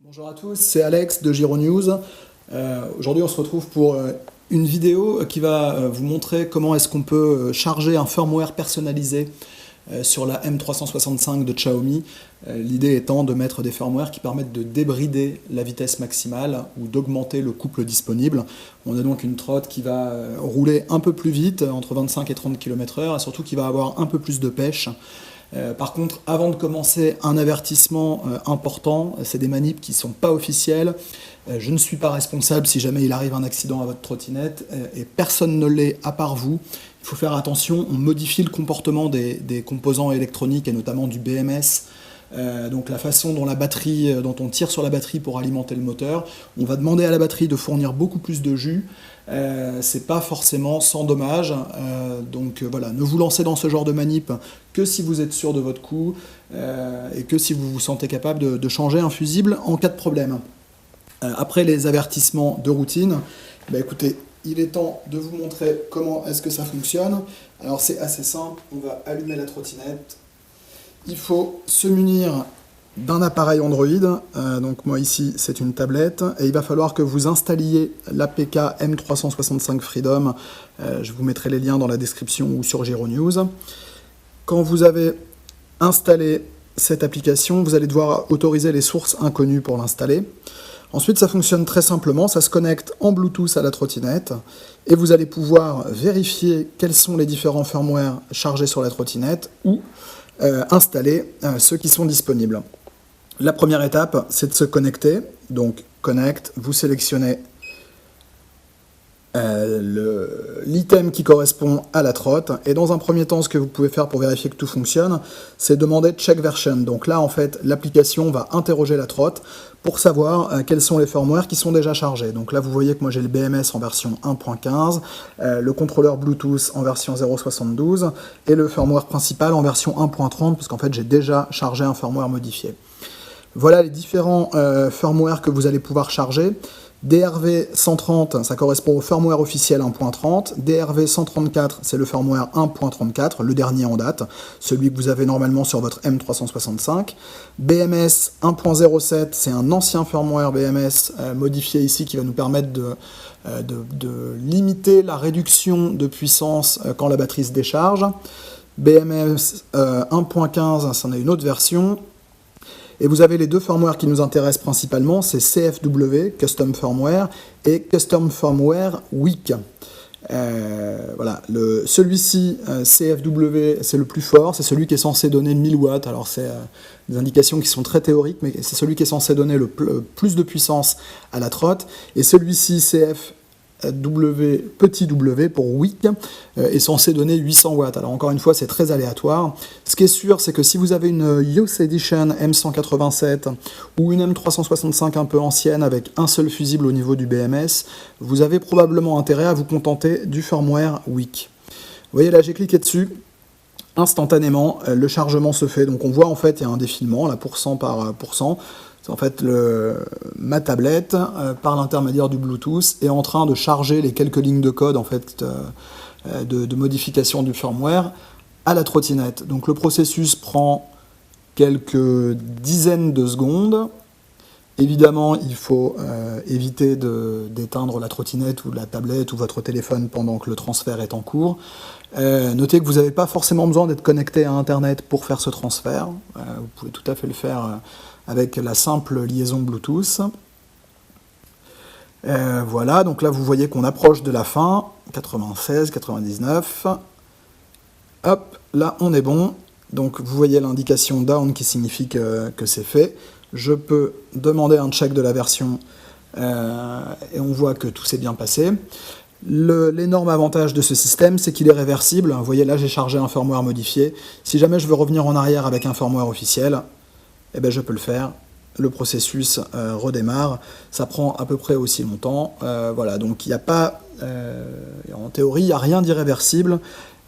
Bonjour à tous, c'est Alex de Giro News. Aujourd'hui on se retrouve pour une vidéo qui va vous montrer comment est-ce qu'on peut charger un firmware personnalisé sur la M365 de Xiaomi. L'idée étant de mettre des firmwares qui permettent de débrider la vitesse maximale ou d'augmenter le couple disponible. On a donc une trotte qui va rouler un peu plus vite, entre 25 et 30 km/h, et surtout qui va avoir un peu plus de pêche. Par contre, avant de commencer, un avertissement important, c'est des manips qui ne sont pas officielles. Je ne suis pas responsable si jamais il arrive un accident à votre trottinette, et personne ne l'est à part vous. Il faut faire attention, on modifie le comportement des composants électroniques et notamment du BMS. Donc la façon dont dont on tire sur la batterie pour alimenter le moteur, on va demander à la batterie de fournir beaucoup plus de jus. C'est pas forcément sans dommage, donc voilà, ne vous lancez dans ce genre de manip que si vous êtes sûr de votre coup et que si vous vous sentez capable de changer un fusible en cas de problème. Après les avertissements de routine, écoutez, il est temps de vous montrer comment est-ce que ça fonctionne. Alors c'est assez simple, on va allumer la trottinette. Il faut se munir d'un appareil Android, donc moi ici c'est une tablette, et il va falloir que vous installiez l'APK M365 Freedom, je vous mettrai les liens dans la description ou sur Giro News. Quand vous avez installé cette application, vous allez devoir autoriser les sources inconnues pour l'installer. Ensuite ça fonctionne très simplement, ça se connecte en Bluetooth à la trottinette, et vous allez pouvoir vérifier quels sont les différents firmware chargés sur la trottinette, ou installer ceux qui sont disponibles. La première étape, c'est de se connecter. Donc, connect, vous sélectionnez l'item qui correspond à la trotte. Et dans un premier temps, ce que vous pouvez faire pour vérifier que tout fonctionne, c'est demander check version. Donc là, en fait, l'application va interroger la trotte pour savoir quels sont les firmware qui sont déjà chargés. Donc là, vous voyez que moi, j'ai le BMS en version 1.15, le contrôleur Bluetooth en version 0.72 et le firmware principal en version 1.30, parce qu'en fait, j'ai déjà chargé un firmware modifié. Voilà les différents firmware que vous allez pouvoir charger. DRV 130, ça correspond au firmware officiel 1.30. DRV 134, c'est le firmware 1.34, le dernier en date, celui que vous avez normalement sur votre M365. BMS 1.07, c'est un ancien firmware BMS modifié ici qui va nous permettre de limiter la réduction de puissance quand la batterie se décharge. BMS 1.15, c'en est une autre version. Et vous avez les deux firmware qui nous intéressent principalement, c'est CFW, Custom Firmware, et Custom Firmware Weak. Voilà, celui-ci, CFW, c'est le plus fort, c'est celui qui est censé donner 1000 watts. Alors c'est des indications qui sont très théoriques, mais c'est celui qui est censé donner le plus de puissance à la trotte. Et celui-ci, petit w pour weak, est censé donner 800 watts. Alors encore une fois, c'est très aléatoire. Ce qui est sûr, c'est que si vous avez une Youth Edition M187 ou une M365 un peu ancienne avec un seul fusible au niveau du BMS, vous avez probablement intérêt à vous contenter du firmware weak. Vous voyez là, j'ai cliqué dessus. Instantanément, le chargement se fait. Donc on voit en fait, il y a un défilement, là, pourcent par pourcent. En fait, ma tablette, par l'intermédiaire du Bluetooth, est en train de charger les quelques lignes de code en fait, de modification du firmware à la trottinette. Donc le processus prend quelques dizaines de secondes. Évidemment, il faut éviter d'éteindre la trottinette ou la tablette ou votre téléphone pendant que le transfert est en cours. Notez que vous n'avez pas forcément besoin d'être connecté à Internet pour faire ce transfert. Vous pouvez tout à fait le faire avec la simple liaison Bluetooth. Voilà, donc là vous voyez qu'on approche de la fin, 96, 99. Hop, là on est bon. Donc vous voyez l'indication down qui signifie que c'est fait. Je peux demander un check de la version et on voit que tout s'est bien passé. L'énorme avantage de ce système, c'est qu'il est réversible. Vous voyez là j'ai chargé un firmware modifié. Si jamais je veux revenir en arrière avec un firmware officiel, eh ben, je peux le faire. Le processus redémarre. Ça prend à peu près aussi longtemps. Voilà, donc il n'y a pas, en théorie, il n'y a rien d'irréversible.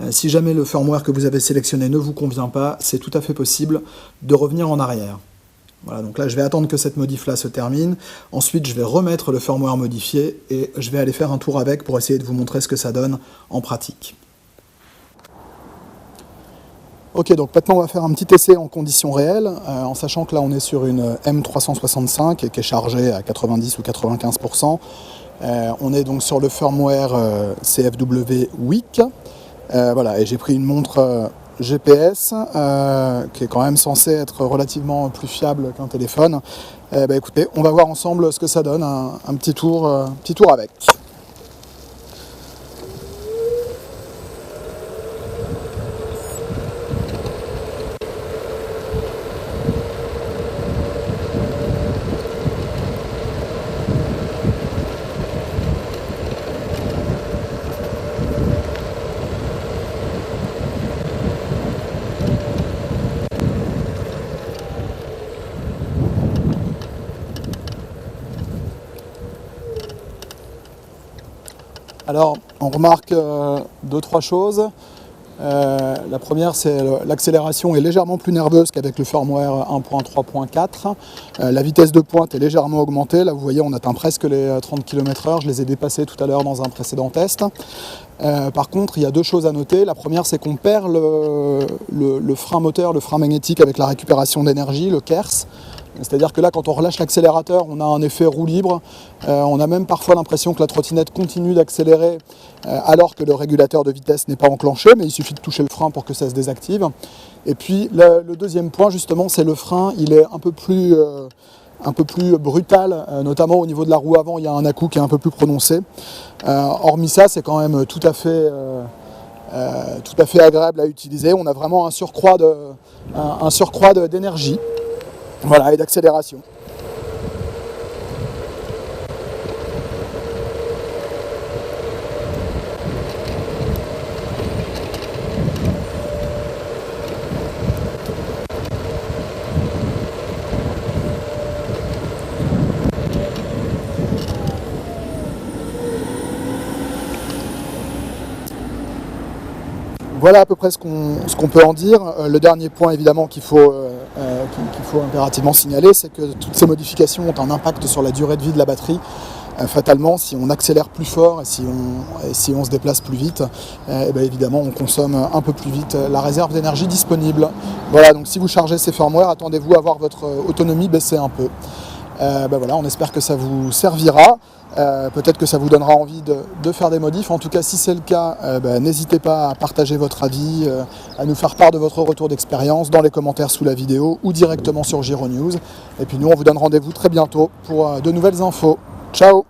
Si jamais le firmware que vous avez sélectionné ne vous convient pas, c'est tout à fait possible de revenir en arrière. Voilà, donc là je vais attendre que cette modif-là se termine. Ensuite, je vais remettre le firmware modifié et je vais aller faire un tour avec pour essayer de vous montrer ce que ça donne en pratique. Ok, donc maintenant on va faire un petit essai en conditions réelles, en sachant que là on est sur une M365 et qui est chargée à 90 ou 95%. On est donc sur le firmware CFW Week. Voilà, et j'ai pris une montre GPS qui est quand même censée être relativement plus fiable qu'un téléphone. Écoutez, on va voir ensemble ce que ça donne, un petit tour avec. Alors, on remarque 2-3 choses. La première, c'est l'accélération est légèrement plus nerveuse qu'avec le firmware 1.3.4. La vitesse de pointe est légèrement augmentée. Là, vous voyez, on atteint presque les 30 km/h. Je les ai dépassés tout à l'heure dans un précédent test. Par contre, il y a 2 choses à noter. La première, c'est qu'on perd le frein moteur, le frein magnétique avec la récupération d'énergie, le KERS. C'est-à-dire que là, quand on relâche l'accélérateur, on a un effet roue libre. On a même parfois l'impression que la trottinette continue d'accélérer alors que le régulateur de vitesse n'est pas enclenché, mais il suffit de toucher le frein pour que ça se désactive. Et puis le deuxième point, justement, c'est le frein. Il est un peu plus brutal, notamment au niveau de la roue avant, il y a un à-coup qui est un peu plus prononcé. Hormis ça, c'est quand même tout à fait agréable à utiliser. On a vraiment un surcroît d'énergie. Voilà, et d'accélération. Voilà à peu près ce qu'on peut en dire. Le dernier point évidemment qu'il faut impérativement signaler, c'est que toutes ces modifications ont un impact sur la durée de vie de la batterie. Fatalement, si on accélère plus fort et si on se déplace plus vite, évidemment on consomme un peu plus vite la réserve d'énergie disponible. Voilà, donc si vous chargez ces firmware, attendez-vous à voir votre autonomie baisser un peu. Voilà, on espère que ça vous servira. Peut-être que ça vous donnera envie de faire des modifs. En tout cas, si c'est le cas, n'hésitez pas à partager votre avis, à nous faire part de votre retour d'expérience dans les commentaires sous la vidéo ou directement sur Giro News. Et puis nous, on vous donne rendez-vous très bientôt pour de nouvelles infos. Ciao!